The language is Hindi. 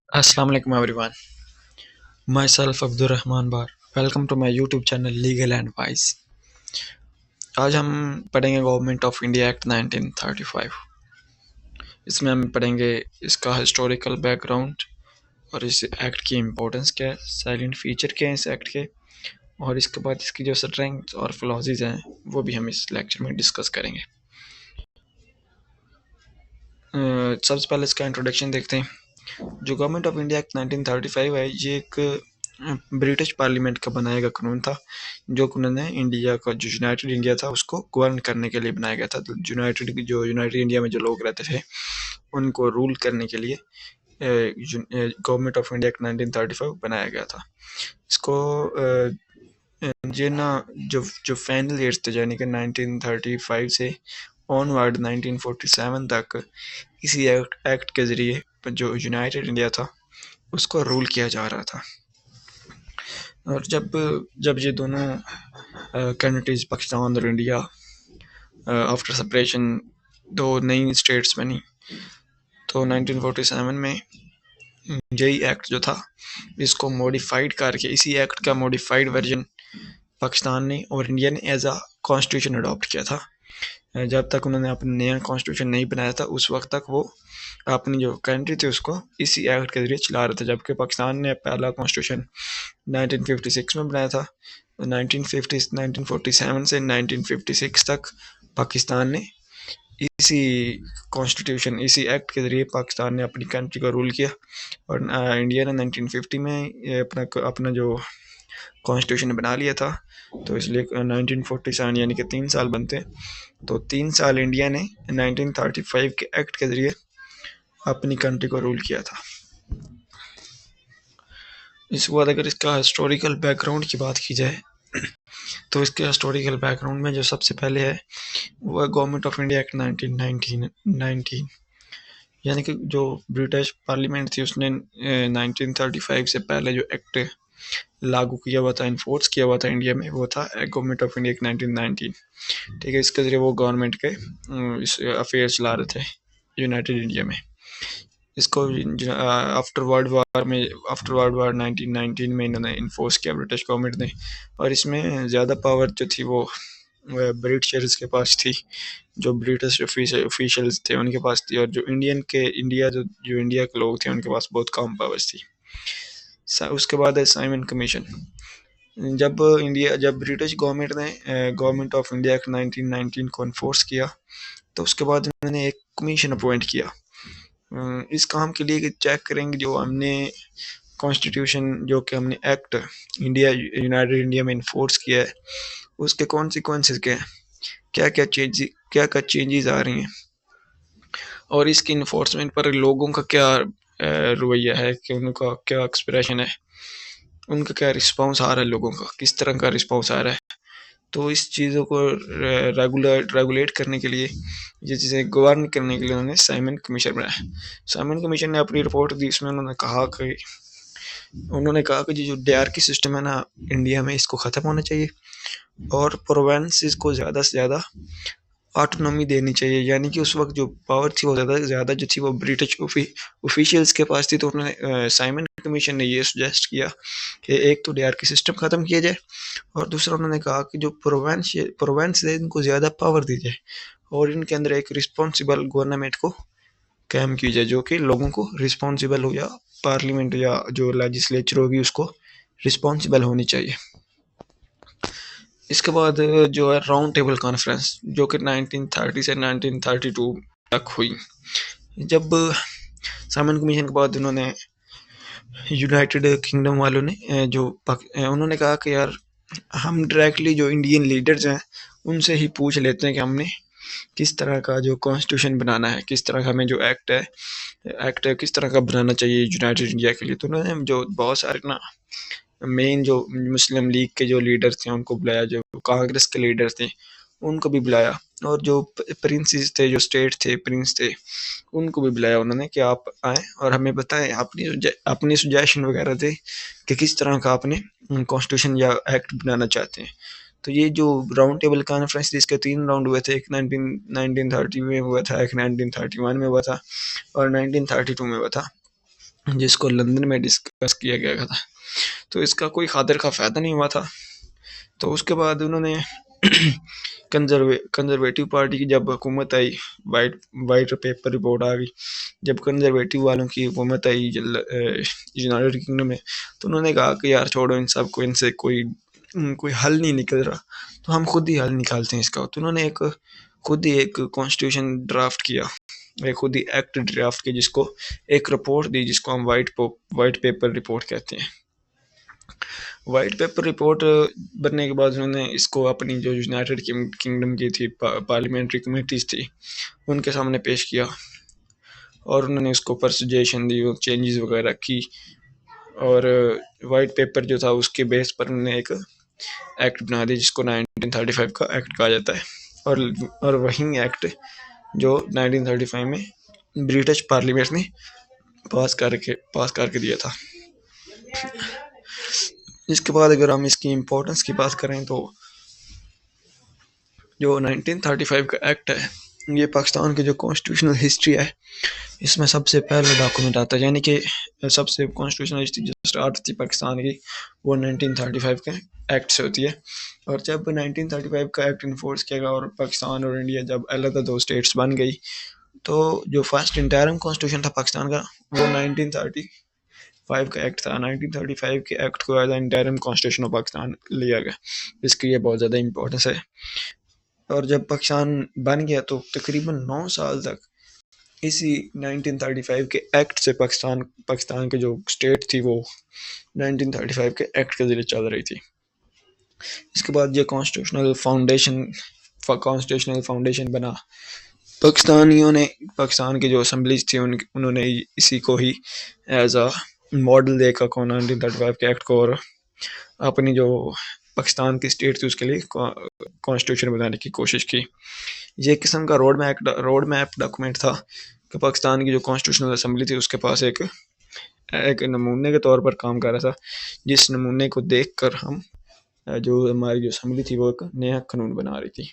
Assalamu alaikum everyone. Myself Abdur Rahman Bar. Welcome to my YouTube channel Legal Advice. आज हम पढ़ेंगे गवर्नमेंट ऑफ इंडिया एक्ट 1935। इसमें हम पढ़ेंगे इसका हिस्टोरिकल बैकग्राउंड और इस एक्ट की इम्पोर्टेंस क्या है, साइलेंट फीचर क्या है इस एक्ट के, और इसके बाद इसकी जो स्ट्रेंथ और फ्लॉजेज हैं वो भी हम इस लेक्चर में डिस्कस करेंगे। सबसे पहले इसका इंट्रोडक्शन देखते हैं। जो गवर्नमेंट ऑफ इंडिया एक्ट 1935 है, ये एक ब्रिटिश पार्लियामेंट का बनाया गया कानून था, जो उन्होंने इंडिया का जो यूनाइटेड इंडिया था उसको गवर्न करने के लिए बनाया गया था। तो यूनाइटेड इंडिया में जो लोग रहते थे उनको रूल करने के लिए गवर्नमेंट ऑफ इंडिया एक्ट 1935 बनाया गया था। इसको ये ना जो जो फाइनल ईयर्स थे, यानी कि 1935 से ऑनवर्ड 1947 तक इसी एक्ट के ज़रिए जो यूनाइटेड इंडिया था उसको रूल किया जा रहा था। और जब जब ये दोनों कंट्रीज पाकिस्तान और इंडिया आफ्टर सेपरेशन दो नई स्टेट्स बनी, तो 1947 में यही एक्ट जो था इसको मॉडिफाइड करके इसी एक्ट का मॉडिफाइड वर्जन पाकिस्तान ने और इंडिया ने एज अ कॉन्स्टिट्यूशन अडॉप्ट किया था। जब तक उन्होंने अपना नया कॉन्स्टिट्यूशन नहीं बनाया था उस वक्त तक वो अपनी जो कंट्री थी उसको इसी एक्ट के जरिए चला रहे थे, जबकि पाकिस्तान ने पहला कॉन्स्टिट्यूशन 1956 में बनाया था। 1947 से 1956 तक पाकिस्तान ने इसी कॉन्स्टिट्यूशन इसी एक्ट के ज़रिए पाकिस्तान ने अपनी कंट्री को रूल किया, और इंडिया ने 1950 में अपना जो कॉन्स्टिट्यूशन बना लिया था। तो इसलिए 1947 यानी कि 3 साल बनते, तो 3 साल इंडिया ने 1935 के एक्ट के ज़रिए अपनी कंट्री को रूल किया था। इसके बाद अगर इसका हिस्टोरिकल बैकग्राउंड की बात की जाए तो इसके हिस्टोरिकल बैकग्राउंड में जो सबसे पहले है वो है गवर्नमेंट ऑफ इंडिया एक्ट 1919, यानी कि जो ब्रिटिश पार्लियामेंट थी उसने 1935 से पहले जो एक्ट लागू किया हुआ था, इन्फोर्स किया हुआ था इंडिया में, वो था गवर्नमेंट ऑफ इंडिया एक्ट 1919। ठीक है, इसके ज़रिए वो गवर्नमेंट के इस अफेयर चला रहे थे यूनाइटेड इंडिया में। इसको आफ्टर वर्ल्ड वार 1919 में इन्होंने इन्फोर्स किया ब्रिटिश गवर्नमेंट ने, और इसमें ज़्यादा पावर जो थी वो ब्रिटिशर्स के पास थी, जो ब्रिटिश ऑफिशियल्स थे उनके पास थी, और जो इंडिया के लोग थे उनके पास बहुत कम पावर्स थी। उसके बाद है साइमन कमीशन। जब ब्रिटिश गवर्नमेंट ने गवर्नमेंट ऑफ इंडिया एक्ट 1919 को इन्फोर्स किया, तो उसके बाद उन्होंने एक कमीशन अपॉइंट किया इस काम के लिए कि चेक करेंगे जो हमने कॉन्स्टिट्यूशन जो कि हमने एक्ट यूनाइटेड इंडिया में इन्फोर्स किया है उसके कॉन्सिक्वेंसेस क्या हैं, क्या क्या चेंजेस आ रही हैं, और इसकी इन्फोर्समेंट पर लोगों का क्या रवैया है, कि उनका क्या एक्सप्रेशन है, उनका क्या रिस्पॉन्स आ रहा है, लोगों का किस तरह का रिस्पॉन्स आ रहा है। तो इस चीज़ों को रेगुलेट करने के लिए, ये चीज़ें गवर्न करने के लिए उन्होंने साइमन कमीशन बनाया। साइमन कमीशन ने अपनी रिपोर्ट दी, इसमें उन्होंने कहा कि जो DRK सिस्टम है ना इंडिया में, इसको ख़त्म होना चाहिए और प्रोविंसेस को ज़्यादा से ज़्यादा ऑटोनॉमी देनी चाहिए। यानी कि उस वक्त जो पावर थी वो ज़्यादा जो थी वो ब्रिटिश ऑफिशियल्स के पास थी। तो उन्होंने साइमन कमीशन ने ये सुजेस्ट किया कि एक तो DRK सिस्टम ख़त्म किया जाए, और दूसरा उन्होंने कहा कि जो प्रोविंस है इनको ज़्यादा पावर दी जाए, और इनके अंदर एक रिस्पॉन्सिबल गवर्नमेंट को कायम की जाए, जो कि लोगों को रिस्पॉन्सिबल हो, या पार्लियामेंट या जो लेजिस्लेचर होगी उसको रिस्पॉन्सिबल होनी चाहिए। इसके बाद जो है राउंड टेबल कॉन्फ्रेंस, जो कि 1930 से 1932 तक हुई। जब साइमन कमीशन के बाद उन्होंने यूनाइटेड किंगडम वालों ने उन्होंने कहा कि यार हम डायरेक्टली जो इंडियन लीडर्स हैं उनसे ही पूछ लेते हैं कि हमने किस तरह का जो कॉन्स्टिट्यूशन बनाना है, किस तरह का हमें जो एक्ट है किस तरह का बनाना चाहिए यूनाइटेड इंडिया के लिए। तो उन्होंने जो बहुत सारे ना मेन जो मुस्लिम लीग के जो लीडर थे उनको बुलाया, जो कांग्रेस के लीडर थे उनको भी बुलाया, और जो प्रिंसेस थे, जो स्टेट थे प्रिंस थे, उनको भी बुलाया उन्होंने कि आप आए और हमें बताएं अपनी सुजेशन वगैरह थे कि किस तरह का आपने कॉन्स्टिट्यूशन या एक्ट बनाना चाहते हैं। तो ये जो राउंड टेबल कॉन्फ्रेंस थी इसके 3 राउंड हुए थे, एक 1930 में हुआ था, एक 1931 में हुआ था और 1932 में हुआ था। जिसको लंदन में डिस्कस किया गया था। तो इसका कोई खातिर का फ़ायदा नहीं हुआ था। तो उसके बाद उन्होंने कंजर्वेटिव पार्टी की जब हुकूमत आई, वाइट पेपर रिपोर्ट आ गई, जब कंजर्वेटिव वालों की हुकूमत आई यूनाइटेड किंगडम में, तो उन्होंने कहा कि यार छोड़ो इन सब को, इनसे कोई हल नहीं निकल रहा, तो हम खुद ही हल निकालते हैं इसका। तो उन्होंने खुद ही एक कॉन्स्टिट्यूशन ड्राफ्ट किया, एक खुद ही एक्ट ड्राफ्ट किया, जिसको एक रिपोर्ट दी, जिसको हम वाइट पेपर रिपोर्ट कहते हैं। वाइट पेपर रिपोर्ट बनने के बाद उन्होंने इसको अपनी जो यूनाइटेड किंगडम की थी पार्लियामेंट्री कमेटीज थी, उनके सामने पेश किया, और उन्होंने उसको परसुजेशन दी, चेंजेस वगैरह की, और वाइट पेपर जो था उसके बेस पर उन्होंने एक एक्ट बना दिया, जिसको 1935 का एक्ट कहा जाता है। और वही एक्ट जो 1935 में ब्रिटिश पार्लियामेंट ने पास करके दिया था। इसके बाद अगर हम इसकी इम्पोर्टेंस की बात करें, तो जो 1935 का एक्ट है, ये पाकिस्तान की जो कॉन्स्टिट्यूशनल हिस्ट्री है, इसमें सबसे पहला डॉक्यूमेंट आता है, यानी कि सबसे कॉन्स्टिट्यूशनल हिस्ट्री जो स्टार्ट होती है पाकिस्तान की, वो 1935 के एक्ट से होती है। और जब 1935 का एक्ट इन्फोर्स किया गया और पाकिस्तान और इंडिया जब अलग दो स्टेट्स बन गई, तो जो फर्स्ट इंटरिम कॉन्स्टिट्यूशन था पाकिस्तान का, वो 1935 का एक्ट था। 1935 के एक्ट को as interim constitution of Pakistan लिया गया, इसकी ये बहुत ज़्यादा इंपॉर्टेंस है। और जब पाकिस्तान बन गया, तो तकरीबन 9 साल तक इसी 1935 के एक्ट से पाकिस्तान की जो स्टेट थी, वो 1935 के एक्ट के ज़रिए चल रही थी। इसके बाद ये कॉन्स्टिट्यूशनल फाउंडेशन बना। पाकिस्तान की जो असम्बलीज थी, उन्होंने इसी को ही एज अ मॉडल देखा 1935 के एक्ट को, और अपनी जो पाकिस्तान की स्टेट थी उसके लिए कॉन्स्टिट्यूशन बनाने की कोशिश की। ये किस्म का रोड मैप डॉक्यूमेंट था कि पाकिस्तान की जो कॉन्स्टिट्यूशनल असम्बली थी उसके पास एक नमूने के तौर पर काम कर रहा था, जिस नमूने को देखकर हम जो हमारी जो असम्बली थी वो एक नया कानून बना रही थी।